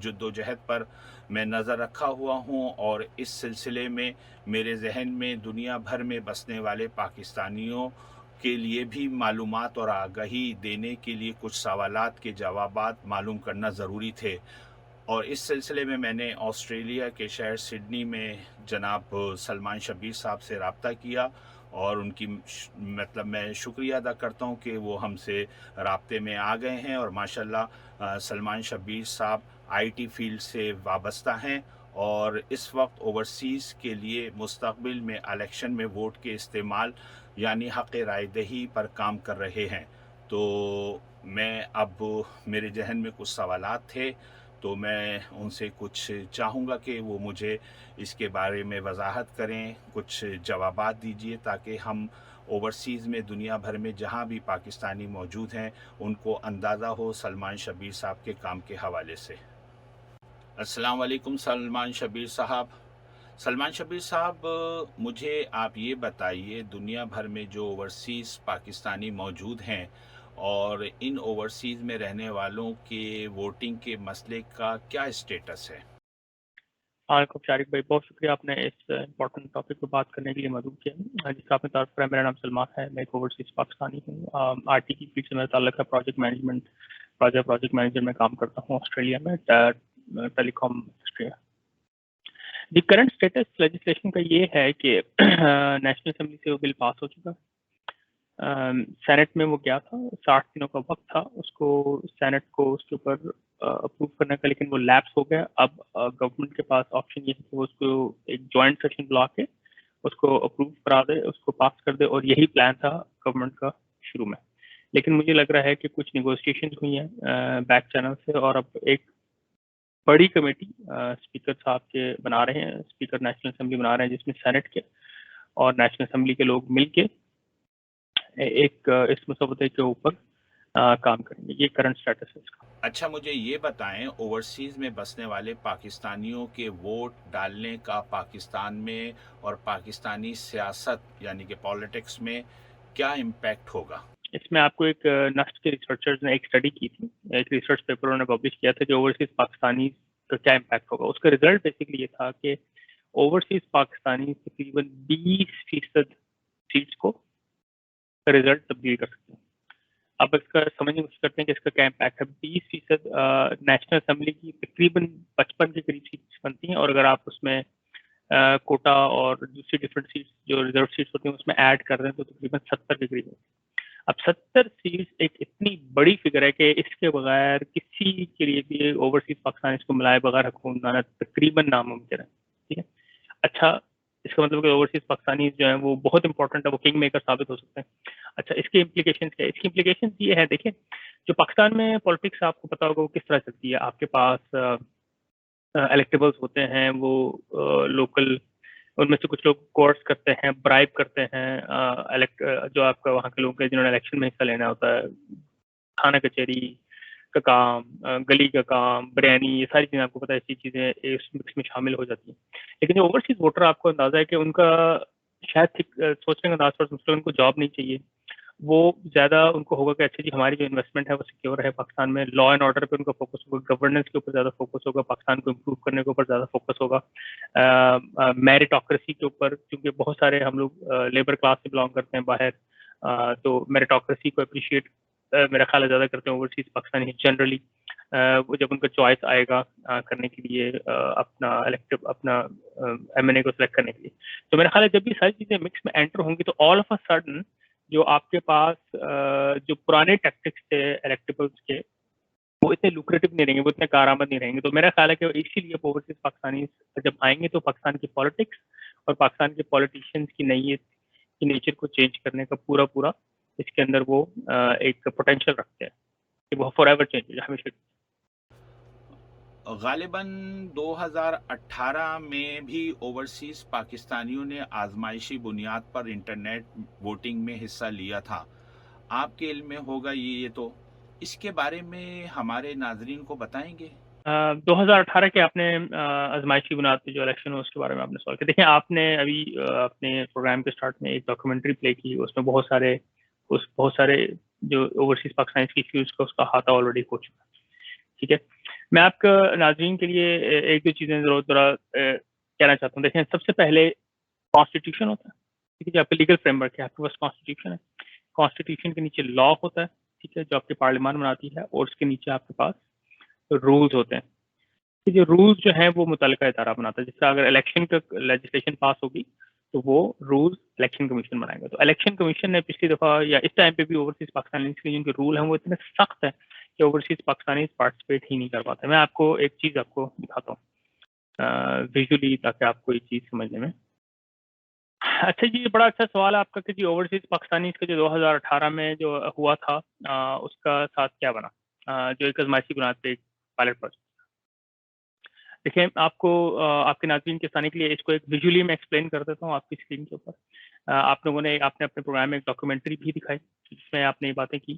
جدوجہد پر میں نظر رکھا ہوا ہوں، اور اس سلسلے میں میرے ذہن میں دنیا بھر میں بسنے والے پاکستانیوں کے لیے بھی معلومات اور آگاہی دینے کے لیے کچھ سوالات کے جوابات معلوم کرنا ضروری تھے، اور اس سلسلے میں نے آسٹریلیا کے شہر سڈنی میں جناب سلمان شبیر صاحب سے رابطہ کیا، اور ان کی میں شکریہ ادا کرتا ہوں کہ وہ ہم سے رابطے میں آ گئے ہیں، اور ماشاءاللہ سلمان شبیر صاحب آئی ٹی فیلڈ سے وابستہ ہیں، اور اس وقت اوورسیز کے لیے مستقبل میں الیکشن میں ووٹ کے استعمال یعنی حق رائے دہی پر کام کر رہے ہیں۔ تو میں اب میرے ذہن میں کچھ سوالات تھے، تو میں ان سے کچھ چاہوں گا کہ وہ مجھے اس کے بارے میں وضاحت کریں، کچھ جوابات دیجئے، تاکہ ہم اوورسیز میں دنیا بھر میں جہاں بھی پاکستانی موجود ہیں ان کو اندازہ ہو سلمان شبیر صاحب کے کام کے حوالے سے۔ السلام علیکم سلمان شبیر صاحب۔ سلمان شبیر صاحب، مجھے آپ یہ بتائیے، دنیا بھر میں جو اوورسیز پاکستانی موجود ہیں اور ان اوورسیز میں رہنے والوں کے ووٹنگ کے مسئلے کا کیا اسٹیٹس ہے؟ وعلیکم شارق بھائی، بہت شکریہ آپ نے اس امپورٹنٹ ٹاپک پہ بات کرنے کے لیے مدعو کیا۔ جس کا آپ نے تعارف کرایا، میرا نام سلمان ہے، میں ایک اوورسیز پاکستانی ہوں۔ آر ٹی کی فیلڈ سے میرا تعلق ہے، پروجیکٹ مینیجر میں کام کرتا ہوں آسٹریلیا میں، telecom Australia. The current status legislation کا یہ ہے کہ نیشنل اسمبلی سے وہ بل پاس ہو چکا، سینٹ میں وہ گیا تھا، 60 دنوں کا وقت تھا اس کو سینٹ کو اس کے اوپر اپروو کرنے کا، لیکن وہ لیپس ہو گیا۔ اب گورنمنٹ کے پاس آپشن یہ ہے کہ وہ اس کو ایک جوائنٹ سیشن بلا کے اس کو اپروو کرا دے، اس کو پاس کر دے، اور یہی پلان تھا گورنمنٹ کا شروع میں۔ لیکن مجھے لگ رہا ہے کہ کچھ نیگوشیشن ہوئی ہیں بیک چینل سے، اور اب ایک بڑی کمیٹی اسپیکر صاحب کے بنا رہے ہیں، اسپیکر نیشنل اسمبلی بنا رہے ہیں، جس میں سینٹ کے اور نیشنل اسمبلی کے لوگ مل کے ایک اس مسودے کے اوپر کام کریں گے۔ یہ کرنٹ اسٹیٹس ہے اس کا۔ اچھا، مجھے یہ بتائیں، اوورسیز میں بسنے والے پاکستانیوں کے ووٹ ڈالنے کا پاکستان میں اور پاکستانی سیاست یعنی کہ پالیٹکس میں کیا امپیکٹ ہوگا؟ اس میں آپ کو ایک نسٹ کے ریسرچرز نے ایک اسٹڈی کی تھی، ایک ریسرچ پیپر انہوں نے پبلش کیا تھا کہ اوورسیز پاکستانی کا کیا امپیکٹ ہوگا۔ اس کا ریزلٹ بیسکلی یہ تھا کہ اوورسیز پاکستانی تقریباً 20% سیٹس کو رزلٹ تبدیل کر سکتے ہیں۔ اب اس کا سمجھنے کی کوشش کرتے ہیں کہ اس کا کیا امپیکٹ ہے۔ 20% نیشنل اسمبلی کی تقریباً 55 کے قریب سیٹس بنتی ہیں، اور اگر آپ اس میں کوٹا اور دوسری ڈفرینٹ سیٹس جو ریزرو سیٹس ہوتی ہیں اس میں ایڈ کر دیں تو تقریباً 70 کے قریب ہوتی ہیں۔ اب 70 سیٹس ایک اتنی بڑی فگر ہے کہ اس کے بغیر کسی کے لیے بھی اوورسیز پاکستانی اس کو ملائے بغیر حکومت بنانا تقریباً ناممکن ہے۔ ٹھیک ہے، اچھا اس کا مطلب کہ اوورسیز پاکستانی جو ہیں وہ بہت امپورٹنٹ ہے، وہ کنگ میکر ثابت ہو سکتے ہیں۔ اچھا، اس کی امپلیکیشنز کیا ہے؟ اس کی امپلیکیشنز یہ ہے، دیکھیں جو پاکستان میں پالیٹکس آپ کو پتا ہوگا وہ کس طرح چلتی ہے۔ آپ کے پاس الیکٹیبلز ہوتے ہیں، وہ لوکل، ان میں سے کچھ لوگ کورس کرتے ہیں، برائب کرتے ہیں جو آپ کا وہاں کے لوگ ہیں جنہوں نے الیکشن میں حصہ لینا ہوتا ہے، تھانہ کچہری کا کام، گلی کا کام، بریانی، یہ ساری چیزیں آپ کو پتہ ہے، ایسی چیزیں اس مکس میں شامل ہو جاتی ہیں۔ لیکن جو اوورسیز ووٹر آپ کو اندازہ ہے کہ ان کا شاید سوچنے کا انداز پر مسئلہ، ان کو جاب نہیں چاہیے، وہ زیادہ ان کو ہوگا کہ اچھا جی ہماری جو انویسٹمنٹ ہے وہ سیکیور ہے پاکستان میں، لا اینڈ آرڈر پہ ان کا فوکس ہوگا، گورننس کے اوپر زیادہ فوکس ہوگا، پاکستان کو امپروو کرنے کے اوپر زیادہ فوکس ہوگا، میرٹوکریسی کے اوپر، کیونکہ بہت سارے ہم لوگ لیبر کلاس سے بلانگ کرتے ہیں باہر، تو میرٹوکریسی کو اپریشیٹ میرا خیال ہے زیادہ کرتے ہیں اوورسیز پاکستانی جنرلی۔ وہ جب ان کا چوائس آئے گا کرنے کے لیے اپنا ایم این اے کو سلیکٹ کرنے کے لیے، تو میرا خیال ہے جب بھی ساری چیزیں مکس میں انٹر ہوں گی تو آل آف اے سڈن جو آپ کے پاس جو پرانے ٹیکٹکس تھے الیکٹیبلس کے، وہ اتنے لوکریٹو نہیں رہیں گے، وہ اتنے کارآمد نہیں رہیں گے۔ تو میرا خیال ہے کہ اسی لیے اوورسیز پاکستانی جب آئیں گے تو پاکستان کی پالیٹکس اور پاکستان کے پولیٹیشینس کی نوعیت کی نیچر کو چینج کرنے کا پورا اس کے اندر وہ ایک پوٹینشیل رکھتے ہیں کہ وہ فار ایور چینج ہمیشہ۔ غالباً 2018 میں بھی اوورسیز پاکستانیوں نے آزمائشی بنیاد پر انٹرنیٹ ووٹنگ میں حصہ لیا تھا، آپ کے علم میں ہوگا یہ تو اس کے بارے میں ہمارے ناظرین کو بتائیں گے؟ 2018 کے آپ نے آزمائشی بنیاد پہ جو الیکشن ہو اس کے بارے میں آپ نے سوال کیا۔ دیکھیں، آپ نے ابھی اپنے پروگرام کے سٹارٹ میں ایک ڈاکیومنٹری پلے کی، اس میں بہت سارے جو اوورسیز پاکستانی ایشوز کا اس کا احاطہ آلریڈی ہو چکا ہے۔ ٹھیک ہے، میں آپ کا ناظرین کے لیے ایک دو چیزیں ضرور کہنا چاہتا ہوں. دیکھیں سب سے پہلے کانسٹیٹیوشن ہوتا ہے, ٹھیک ہے, جو آپ کا لیگل فریم ورک ہے, آپ کے پاس کانسٹیٹیوشن ہے. کانسٹیٹیوشن کے نیچے لا ہوتا ہے, ٹھیک ہے, جو آپ کی پارلیمان بناتی ہے, اور اس کے نیچے آپ کے پاس رولز ہوتے ہیں. جو رولز جو ہیں وہ متعلقہ ادارہ بناتا ہے. جس طرح اگر الیکشن کا لیجسلیشن پاس ہوگی تو وہ رولز الیکشن کمیشن بنائے گا. تو الیکشن کمیشن نے پچھلی دفعہ یا اس ٹائم پہ بھی اوورسیز پاکستانی کے جن کے رول ہیں وہ اتنے سخت ہیں کہ اوورسیز پاکستانی پارٹیسپیٹ ہی نہیں کر پاتے. میں آپ کو ایک چیز آپ کو دکھاتا ہوں ویژولی, تاکہ آپ کو یہ چیز سمجھنے میں. اچھا جی, یہ بڑا اچھا سوال ہے آپ کا کہ جی اوورسیز پاکستانی کا جو 2018 میں جو ہوا تھا اس کا ساتھ کیا بنا, جو ایک ازمائشی بنیاد پہ ایک پائلٹ پروجیکٹ. دیکھیں آپ کو آپ کے ناظرین کے سامنے کے لیے اس کو ایک ویژولی میں ایکسپلین کر دیتا ہوں آپ کی اسکرین کے اوپر. آپ لوگوں نے آپ نے اپنے پروگرام میں ایک ڈاکیومنٹری بھی دکھائی جس میں آپ نے یہ باتیں کی.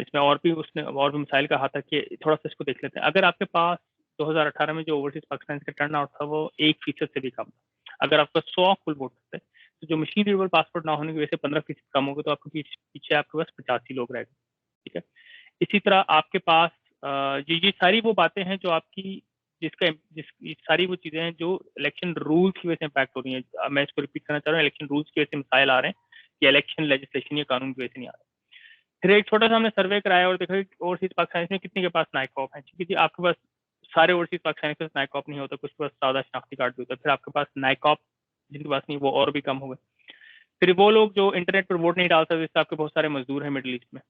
اس میں اور بھی اس نے اور بھی مسائل کہا تھا کہ تھوڑا سا اس کو دیکھ لیتے ہیں. اگر آپ کے پاس 2018 میں جو اوورسیز پاکستان کا ٹرن آؤٹ تھا وہ 1% سے بھی کم تھا. اگر آپ کا 100 فل ووٹ تھے تو جو مشین ریڈیبل پاسپورٹ نہ ہونے کی وجہ سے 15% کم ہوگا تو آپ کے پیچھے آپ کے پاس 85 لوگ رہ گئے. ٹھیک ہے, اسی طرح آپ کے پاس یہ ساری وہ باتیں ہیں جو آپ کی ساری وہ چیزیں ہیں جو الیکشن رولز کی وجہ سے امپیکٹ ہو رہی ہیں. میں اس کو ریپیٹ کرنا چاہ رہا ہوں, الیکشن رولز کی وجہ سے مسائل آ رہے ہیں یا الیکشن لیجسلیشن یا قانون کی وجہ سے نہیں آ رہے. پھر ایک چھوٹا سا ہم نے سروے کرایا اور دیکھا کہ اوورسیز پاکستانی میں کتنے کے پاس نائک آف ہیں. ٹھیک ہے جی, آپ کے پاس سارے اوورسیز پاکستانی کے پاس نائک آف نہیں ہوتا, کچھ کے پاس سادہ شناختی کارڈ بھی ہوتا ہے. پھر آپ کے پاس نائک آف جن کے پاس نہیں وہ اور بھی کم ہو گئے. پھر وہ لوگ جو انٹرنیٹ پر ووٹ نہیں ڈال سکتے, جیسے آپ کے بہت سارے مزدور ہیں مڈل ایسٹ میں,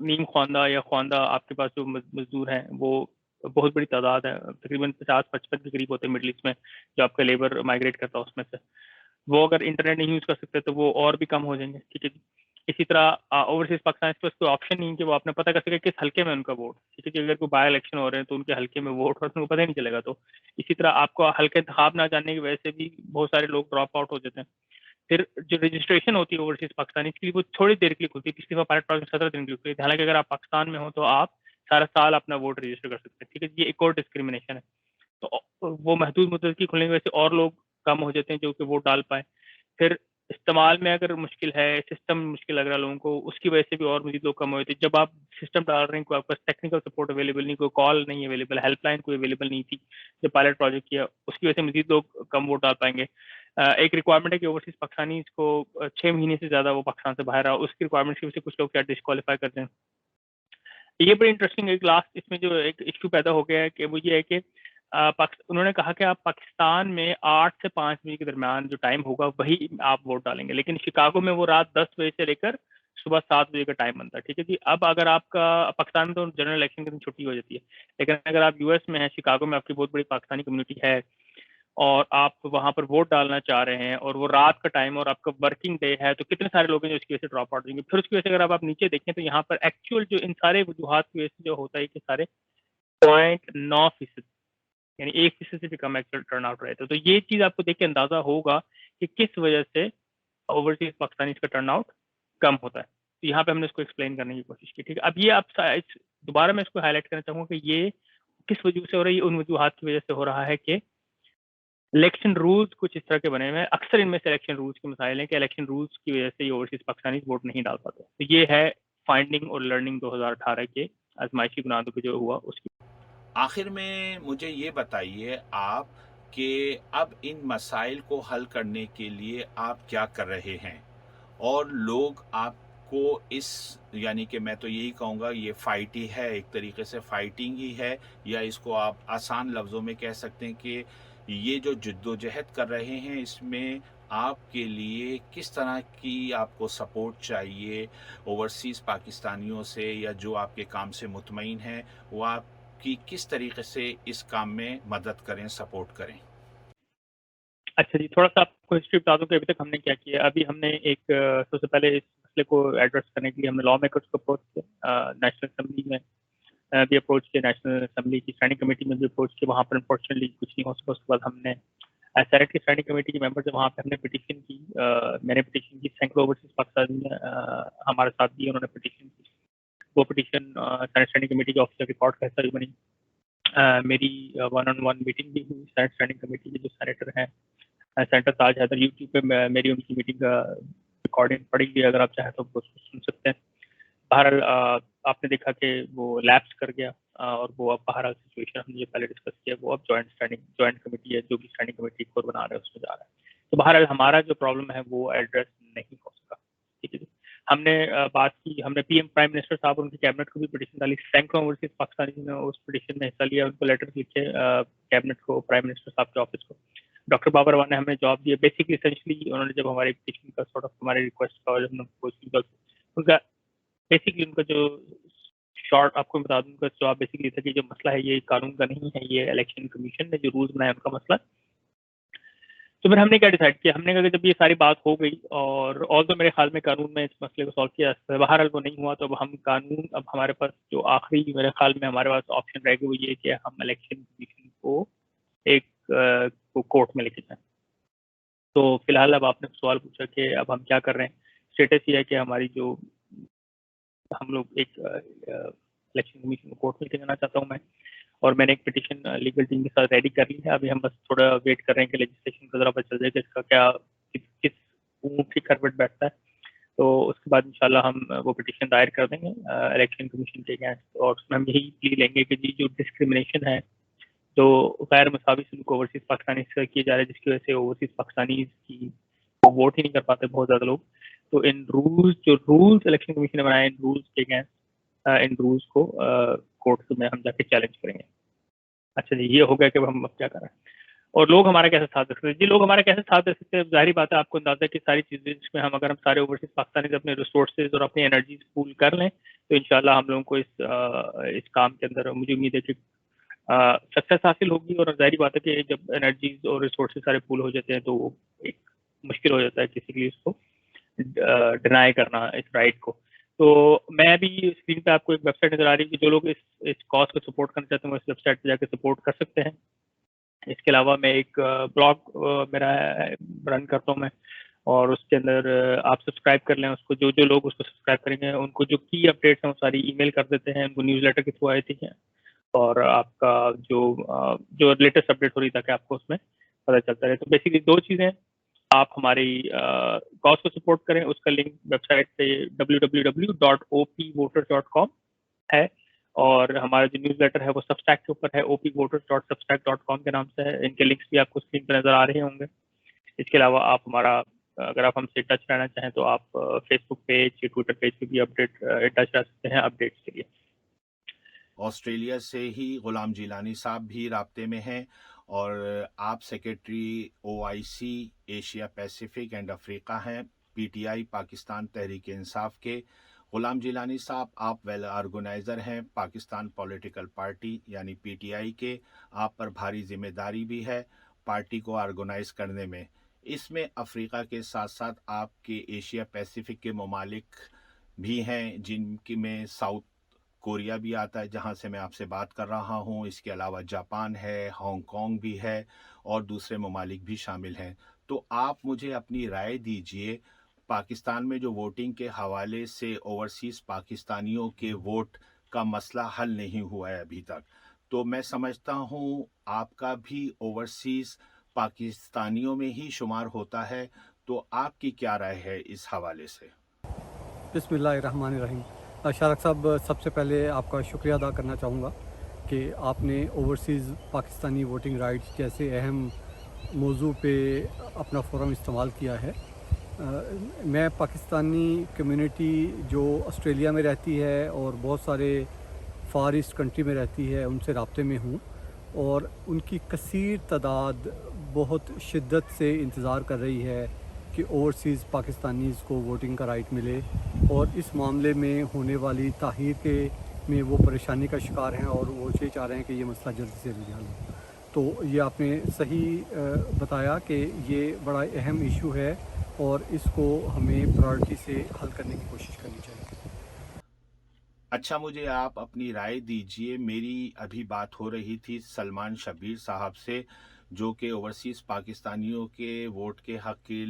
نیم خواندہ یا خواندہ آپ کے پاس جو مزدور ہیں وہ بہت بڑی تعداد ہے, تقریباً 50-55 کے قریب ہوتے ہیں مڈل ایسٹ میں جو آپ کا لیبر مائگریٹ کرتا ہے. اس میں سے وہ اگر انٹرنیٹ نہیں یوز کر سکتے تو وہ اور بھی کم ہو جائیں گے. ٹھیک ہے جی, اسی طرح اوورسیز پاکستان کے پاس کوئی آپشن نہیں کہ وہ آپ نے پتہ کر سکے کس حلقے میں ان کا ووٹ. ٹھیک ہے جی, اگر کوئی بائی الیکشن ہو رہے ہیں تو ان کے حلقے میں ووٹ اور ان کو پتہ نہیں چلے گا. تو اسی طرح آپ کو حلقے انتخاب نہ جاننے کی وجہ سے بھی بہت سارے لوگ ڈراپ آؤٹ ہو جاتے ہیں. پھر جو رجسٹریشن ہوتی ہے اوورسیز پاکستانی کی وہ تھوڑی دیر کے لیے کھلتی ہے. پچھلی بار پائلٹ پروجیکٹ 17 دن کے لیے کھلی تھی. حالانکہ اگر آپ پاکستان میں ہو تو آپ سارا سال اپنا ووٹ رجسٹر کر سکتے ہیں. ٹھیک ہے, یہ ایک اور ڈسکریمنیشن ہے. تو وہ محدود مدت کی کھلنے کی وجہ سے اور لوگ کم ہو جاتے ہیں جو کہ ووٹ ڈال پائیں. پھر استعمال میں اگر مشکل ہے, سسٹم مشکل لگ رہا ہے لوگوں کو, اس کی وجہ سے بھی اور مزید لوگ کم ہوئے تھے. جب آپ سسٹم ڈال رہے ہیں کوئی آپ کا ٹیکنیکل سپورٹ اویلیبل نہیں, کوئی کال نہیں اویلیبل, ہیلپ لائن کوئی اویلیبل نہیں تھی جب پائلٹ پروجیکٹ کیا, اس کی وجہ سے مزید لوگ کم ووٹ ڈال پائیں گے. ایک ریکوائرمنٹ ہے کہ اوورسیز پاکستانی کو 6 مہینے سے زیادہ وہ پاکستان سے باہر رہا, اس کی ریکوائرمنٹ کی وجہ سے کچھ لوگ کیا ڈسکوالیفائی کر دیں. یہ بڑی انٹرسٹنگ ایک لاسٹ اس میں جو ایک ایشو پیدا ہو گیا ہے کہ وہ یہ ہے کہ انہوں نے کہا کہ آپ پاکستان میں 8 سے 5 بجے کے درمیان جو ٹائم ہوگا وہی آپ ووٹ ڈالیں گے, لیکن شکاگو میں وہ رات 10 بجے سے لے کر صبح 7 بجے کا ٹائم بنتا ہے. ٹھیک ہے جی, اب اگر آپ کا پاکستان میں تو جنرل الیکشن کے دن چھٹی ہو جاتی ہے, لیکن اگر آپ یو ایس میں ہیں, شکاگو میں آپ کی بہت بڑی پاکستانی کمیونٹی ہے اور آپ وہاں پر ووٹ ڈالنا چاہ رہے ہیں اور وہ رات کا ٹائم اور آپ کا ورکنگ ڈے ہے, تو کتنے سارے لوگ ہیں جو اس کی وجہ سے ڈراپ آؤٹ دیں گے. پھر اس کی وجہ سے اگر آپ نیچے دیکھیں تو یہاں پر ایکچوئل جو ان سارے وجوہات کی وجہ سے جو ہوتا ہے کہ سارے 0.9%, یعنی 1% سے بھی کم ایکچوئل ٹرن آؤٹ رہے تھے. تو یہ چیز آپ کو دیکھ کے اندازہ ہوگا کہ کس وجہ سے اوورسیز پاکستانی کا ٹرن آؤٹ کم ہوتا ہے. تو یہاں پہ ہم نے اس کو ایکسپلین کرنے کی کوشش کی. ٹھیک ہے, اب یہ آپ دوبارہ میں اس کو ہائی لائٹ کرنا چاہوں گا کہ یہ کس وجہ سے ہو رہا ہے. یہ ان وجوہات کی وجہ سے ہو رہا ہے کہ الیکشن رولز کچھ اس طرح کے بنے ہوئے ہیں. اکثر ان میں سے الیکشن رولز کے مسائل ہیں کہ الیکشن رولز کی وجہ سے یہ اوورسیز پاکستانی ووٹ نہیں ڈال پاتے. تو یہ ہے فائنڈنگ اور لرننگ 2018 کے آزمائشی بنیادوں پہ جو ہوا اس کی. آخر میں مجھے یہ بتائیے آپ کہ اب ان مسائل کو حل کرنے کے لیے آپ کیا کر رہے ہیں, اور لوگ آپ کو اس یعنی کہ میں تو یہی کہوں گا یہ فائٹ ہی ہے, ایک طریقے سے فائٹنگ ہی ہے, یا اس کو آپ آسان لفظوں میں کہہ سکتے ہیں کہ یہ جو جد و جہد کر رہے ہیں اس میں آپ کے لیے کس طرح کی آپ کو سپورٹ چاہیے اوورسیز پاکستانیوں سے, یا جو آپ کے کام سے مطمئن ہیں وہ آپ کی کس طریقے سے اس کام میں مدد کریں, سپورٹ کریں. اچھا جی, تھوڑا سا آپ کو ہسٹری بتا دوں کہ ابھی تک ہم نے کیا کیا. ابھی ہم نے ایک سب سے پہلے اس مسئلے کو ایڈریس کرنے کے لیے ہم نے لا میکرز کو اپروچ کیا, نیشنل اسمبلی میں بھی اپروچ کیا, نیشنل اسمبلی کی اسٹینڈنگ کمیٹی میں بھی اپروچ کیا. وہاں پر انفارچونیٹلی کچھ نہیں ہو سکا. اس کے بعد ہم نے سینیٹ کی اسٹینڈنگ کمیٹی کے ممبر سے وہاں پہ ہم نے پٹیشن کی, میں نے پٹیشن کی, سینکڑوں اوورسیز پاکستانی ہمارے ساتھ بھی انہوں نے پٹیشن کی. وہ پٹیشن سینیٹ اسٹینڈنگ کمیٹی کے آفیسر ریکارڈ کا حصہ بھی بنی. میری 1-on-1 میٹنگ بھی ہوئی سینیٹ اسٹینڈنگ کمیٹی کے جو سینیٹر ہیں, سینیٹر تاج حیدر. یوٹیوب پہ میری ان کی میٹنگ کا ریکارڈنگ پڑی ہوئی, اگر آپ چاہیں تو اس کو سن سکتے ہیں. بہرحال آپ نے دیکھا کہ وہ لیپس کر گیا, اور وہ اب بہرحال سچویشن ہم نے یہ پہلے ڈسکس کیا، وہ اب جوائنٹ کمیٹی ہے جو بھی اسٹینڈنگ کمیٹی ایک اور بنا رہے ہیں اس میں جا رہا ہے. تو بہرحال ہمارا جو پرابلم ہے وہ ایڈریس نہیں ہو سکا. ٹھیک ہے جی. ہم نے بات کی، ہم نے پی ایم پرائم منسٹر صاحب اور ان کی کیبنٹ کو بھی پٹیشن ڈالی. سینکڑوں اوورسیز پاکستانی نے اس پٹیشن میں حصہ لیا، ان کو لیٹر لکھے کیبنٹ کو، پرائم منسٹر صاحب کے آفس کو. ڈاکٹر بابر روان نے ہمیں جواب دیا. بیسکلی اسینشلی انہوں نے جب ہماری پٹیشن کا سارٹ آف ہماری ریکویسٹ کا، جب ہم نے ان کا بیسکلی ان کا جو شارٹ آپ کو بتا دوں، ان کا جواب بیسکلی تھا کہ جو مسئلہ ہے یہ قانون کا نہیں ہے، یہ الیکشن کمیشن نے جو رولز بنائے ان کا مسئلہ. تو پھر ہم نے کیا ڈیسائیڈ کیا، ہم نے کہا کہ جب یہ ساری بات ہو گئی اور تو میرے خیال میں قانون میں اس مسئلے کو سالو کیا، بہرحال وہ نہیں ہوا، تو اب ہم قانون، اب ہمارے پاس جو آخری میرے خیال میں ہمارے پاس آپشن رہ گیا وہ یہ کہ ہم الیکشن کمیشن کو ایک کورٹ میں لے کے جائیں. تو فی الحال اب آپ نے سوال پوچھا کہ اب ہم کیا کر رہے ہیں. اسٹیٹس یہ ہے کہ ہماری جو ہم لوگ ایک الیکشن کمیشن کو کورٹ میں لے کے جانا چاہتا ہوں میں، اور میں نے ایک پٹیشن لیگل ٹیم کے ساتھ ریڈی کر لی ہے. ابھی ہم بس تھوڑا ویٹ کر رہے ہیں کہ لیجسلیشن کا ذرا پتہ چل جائے کہ اس کا کیا کس اونٹ کی کروٹ بیٹھتا ہے. تو اس کے بعد انشاءاللہ ہم وہ پٹیشن دائر کر دیں گے الیکشن کمیشن کے اگینسٹ، اور اس میں ہم یہی پلی لیں گے کہ جی جو ڈسکریمنیشن ہے، جو غیر مساوی سلوک اوورسیز پاکستانی سے کیے جا رہے ہیں، جس کی وجہ سے اوورسیز پاکستانی کی ووٹ ہی نہیں کر پاتے بہت زیادہ لوگ، تو ان رولز الیکشن کمیشن نے بنائے، ان رولز کے اگینسٹ ان رولز کو کورٹ میں ہم جا کے چیلنج کریں گے. اچھا جی، یہ ہو گیا کہ ہم اب کیا کر رہے ہیں اور لوگ ہمارا کیسے ساتھ دے سکتے ہیں. جی لوگ ہمارا کیسے ساتھ دے سکتے ہیں، ظاہری بات ہے آپ کو اندازہ ہے کہ ساری چیزیں جس میں اگر ہم سارے اوورسیز پاکستانی اپنے ریسورسز اور اپنی انرجیز پول کر لیں تو انشاءاللہ ہم لوگوں کو اس کام کے اندر مجھے امید ہے کہ سکسیس حاصل ہوگی. اور ظاہری بات ہے کہ جب انرجیز اور ریسورسز سارے پول ہو جاتے ہیں تو ایک مشکل ہو جاتا ہے کسی کے لیے اس کو ڈینائی کرنا اس رائٹ کو. تو میں بھی اسکرین پہ آپ کو ایک ویب سائٹ نظر آ رہی ہے کہ جو لوگ اس کاز کو سپورٹ کرنا چاہتے ہیں وہ اس ویب سائٹ پہ جا کے سپورٹ کر سکتے ہیں. اس کے علاوہ میں ایک بلاگ میرا رن کرتا ہوں میں، اور اس کے اندر آپ سبسکرائب کر لیں اس کو. جو لوگ اس کو سبسکرائب کریں گے ان کو جو کی اپڈیٹس ہیں وہ ساری ای میل کر دیتے ہیں، ان کو نیوز لیٹر کے تھرو آئی تھی ہیں، اور آپ کا جو لیٹسٹ اپڈیٹ ہو رہی تاکہ آپ کو اس میں پتہ چلتا رہے. تو بیسکلی دو چیزیں، آپ ہماری کاز کو سپورٹ کریں، اس کا لنک ویب سائٹ پہ www.opvoters.com ہے، اور ہمارا جو نیوز لیٹر ہے وہ سبسٹیک کے اوپر ہے، opvoters.substack.com کے نام سے ہے. ان کے لنکس بھی آپ کو اسکرین پہ نظر آ رہے ہوں گے. اس کے علاوہ آپ اگر آپ ہم سے ٹچ رہنا چاہیں تو آپ فیس بک پیج یا ٹویٹر پیج پہ بھی اپڈیٹ ٹچ رہ سکتے ہیں اپڈیٹس کے لیے. آسٹریلیا سے ہی غلام جیلانی صاحب بھی رابطے میں ہیں، اور آپ secretary OIC Asia Pacific and Africa ہیں PTI پاکستان تحریک انصاف کے. غلام جیلانی صاحب آپ ویل آرگنائزر ہیں پاکستان پولیٹیکل پارٹی یعنی PTI کے. آپ پر بھاری ذمہ داری بھی ہے پارٹی کو آرگنائز کرنے میں. اس میں افریقہ کے ساتھ ساتھ آپ کے ایشیا پیسیفک کے ممالک بھی ہیں، جن کی میں ساؤتھ کوریا بھی آتا ہے جہاں سے میں آپ سے بات کر رہا ہوں. اس کے علاوہ جاپان ہے، ہانگ کانگ بھی ہے، اور دوسرے ممالک بھی شامل ہیں. تو آپ مجھے اپنی رائے دیجئے، پاکستان میں جو ووٹنگ کے حوالے سے اوورسیز پاکستانیوں کے ووٹ کا مسئلہ حل نہیں ہوا ہے ابھی تک. تو میں سمجھتا ہوں آپ کا بھی اوورسیز پاکستانیوں میں ہی شمار ہوتا ہے، تو آپ کی کیا رائے ہے اس حوالے سے؟ بسم اللہ الرحمن الرحیم. شارق صاحب، سب سے پہلے آپ کا شکریہ ادا کرنا چاہوں گا کہ آپ نے اوورسیز پاکستانی ووٹنگ رائٹس جیسے اہم موضوع پہ اپنا فورم استعمال کیا ہے. میں پاکستانی کمیونٹی جو آسٹریلیا میں رہتی ہے اور بہت سارے فار ایسٹ کنٹری میں رہتی ہے ان سے رابطے میں ہوں، اور ان کی کثیر تعداد بہت شدت سے انتظار کر رہی ہے کہ اوورسیز پاکستانیز کو ووٹنگ کا رائٹ ملے، اور اس معاملے میں ہونے والی تاخیر میں وہ پریشانی کا شکار ہیں اور وہ یہ چاہ رہے ہیں کہ یہ مسئلہ جلدی سے جلدی حل ہو. تو یہ آپ نے صحیح بتایا کہ یہ بڑا اہم ایشو ہے اور اس کو ہمیں پرائورٹی سے حل کرنے کی کوشش کرنی چاہیے. اچھا، مجھے آپ اپنی رائے دیجئے. میری ابھی بات ہو رہی تھی سلمان شبیر صاحب سے، جو کہ اوورسیز پاکستانیوں کے ووٹ کے حق کے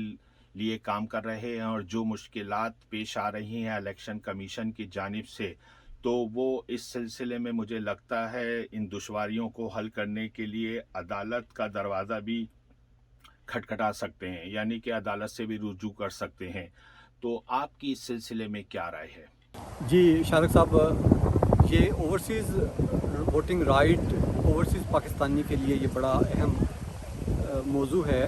لیے کام کر رہے ہیں، اور جو مشکلات پیش آ رہی ہیں الیکشن کمیشن کی جانب سے، تو وہ اس سلسلے میں مجھے لگتا ہے ان دشواریوں کو حل کرنے کے لیے عدالت کا دروازہ بھی کھٹکھٹا سکتے ہیں، یعنی کہ عدالت سے بھی رجوع کر سکتے ہیں. تو آپ کی اس سلسلے میں کیا رائے ہے؟ جی شارق صاحب، یہ overseas voting right overseas Pakistani کے لیے یہ بڑا اہم موضوع ہے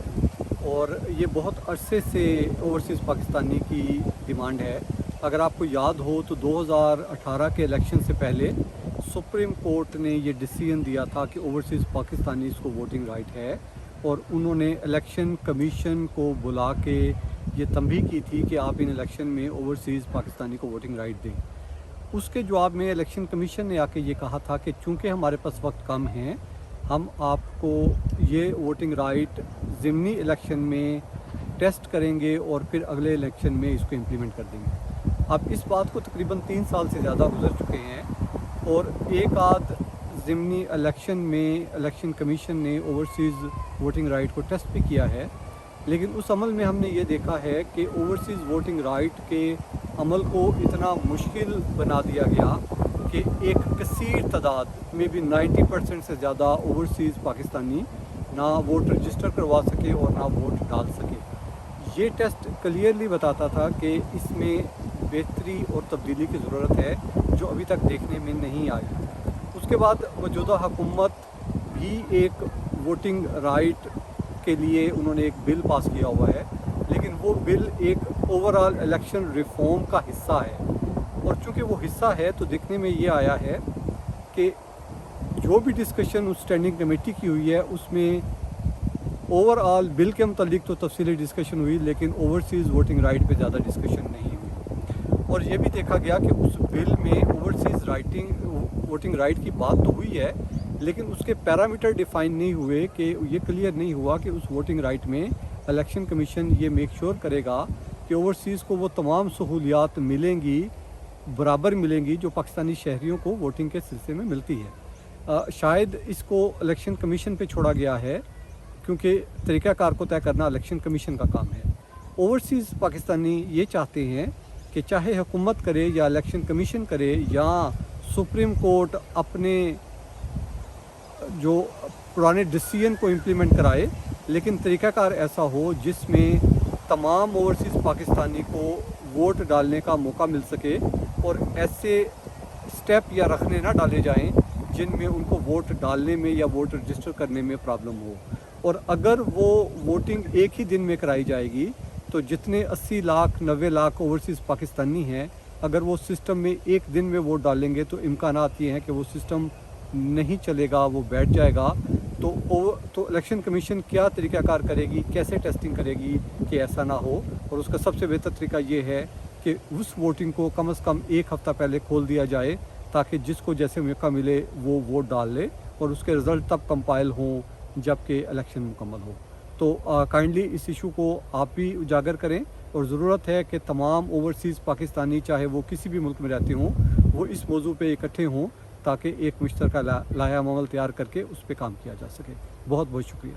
اور یہ بہت عرصے سے اوورسیز پاکستانی کی ڈیمانڈ ہے. اگر آپ کو یاد ہو تو 2018 کے الیکشن سے پہلے سپریم کورٹ نے یہ ڈیسیژن دیا تھا کہ اوورسیز پاکستانیز کو ووٹنگ رائٹ ہے اور انہوں نے الیکشن کمیشن کو بلا کے یہ تنبیہ کی تھی کہ آپ ان الیکشن میں اوورسیز پاکستانی کو ووٹنگ رائٹ دیں. اس کے جواب میں الیکشن کمیشن نے آ کے یہ کہا تھا کہ چونکہ ہمارے پاس وقت کم ہے ہم آپ کو یہ ووٹنگ رائٹ ضمنی الیکشن میں ٹیسٹ کریں گے اور پھر اگلے الیکشن میں اس کو امپلیمنٹ کر دیں گے. اب اس بات کو تقریباً 3 سال سے زیادہ گزر چکے ہیں اور ایک آدھ ضمنی الیکشن میں الیکشن کمیشن نے اوورسیز ووٹنگ رائٹ کو ٹیسٹ بھی کیا ہے, لیکن اس عمل میں ہم نے یہ دیکھا ہے کہ اوورسیز ووٹنگ رائٹ کے عمل کو اتنا مشکل بنا دیا گیا کہ ایک کثیر تعداد میں بھی 90% سے زیادہ اوورسیز پاکستانی نہ ووٹ رجسٹر کروا سکے اور نہ ووٹ ڈال سکے. یہ ٹیسٹ کلیئرلی بتاتا تھا کہ اس میں بہتری اور تبدیلی کی ضرورت ہے جو ابھی تک دیکھنے میں نہیں آئی. اس کے بعد موجودہ حکومت بھی ایک ووٹنگ رائٹ کے لیے انہوں نے ایک بل پاس کیا ہوا ہے, لیکن وہ بل ایک اوورآل الیکشن ریفارم کا حصہ ہے اور چونکہ وہ حصہ ہے تو دیکھنے میں یہ آیا ہے کہ جو بھی ڈسکشن اس اسٹینڈنگ کمیٹی کی ہوئی ہے اس میں اوورآل بل کے متعلق تو تفصیلی ڈسکشن ہوئی لیکن اوورسیز ووٹنگ رائٹ پہ زیادہ ڈسکشن نہیں ہوئی. اور یہ بھی دیکھا گیا کہ اس بل میں اوورسیز ووٹنگ رائٹ کی بات تو ہوئی ہے لیکن اس کے پیرامیٹر ڈیفائن نہیں ہوئے کہ یہ کلیئر نہیں ہوا کہ اس ووٹنگ رائٹ میں الیکشن کمیشن یہ میک شور کرے گا کہ اوورسیز کو وہ تمام سہولیات ملیں گی, برابر ملیں گی جو پاکستانی شہریوں کو ووٹنگ کے سلسلے میں ملتی ہے. شاید اس کو الیکشن کمیشن پہ چھوڑا گیا ہے کیونکہ طریقہ کار کو طے کرنا الیکشن کمیشن کا کام ہے. اوورسیز پاکستانی یہ چاہتے ہیں کہ چاہے حکومت کرے یا الیکشن کمیشن کرے یا سپریم کورٹ اپنے جو پرانے ڈیسیژن کو امپلیمنٹ کرائے, لیکن طریقہ کار ایسا ہو جس میں تمام اوورسیز پاکستانی کو ووٹ ڈالنے کا موقع مل سکے اور ایسے سٹیپ یا رکھنے نہ ڈالے جائیں جن میں ان کو ووٹ ڈالنے میں یا ووٹ رجسٹر کرنے میں پرابلم ہو. اور اگر وہ ووٹنگ ایک ہی دن میں کرائی جائے گی تو جتنے 80 لاکھ 90 لاکھ اوورسیز پاکستانی ہیں اگر وہ سسٹم میں ایک دن میں ووٹ ڈالیں گے تو امکانات یہ ہیں کہ وہ سسٹم نہیں چلے گا, وہ بیٹھ جائے گا. تو الیکشن کمیشن کیا طریقہ کار کرے گی, کیسے ٹیسٹنگ کرے گی کہ ایسا نہ ہو, اور اس کا سب سے بہتر طریقہ یہ ہے کہ اس ووٹنگ کو کم از کم ایک ہفتہ پہلے کھول دیا جائے تاکہ جس کو جیسے موقع ملے وہ ووٹ ڈال لے اور اس کے رزلٹ تب کمپائل ہوں جب کہ الیکشن مکمل ہو. تو کائنڈلی اس ایشو کو آپ بھی اجاگر کریں اور ضرورت ہے کہ تمام اوورسیز پاکستانی چاہے وہ کسی بھی ملک میں رہتے ہوں وہ اس موضوع پہ اکٹھے ہوں تاکہ ایک مشترکہ لائحہ عمل تیار کر کے اس پہ کام کیا جا سکے. بہت بہت شکریہ.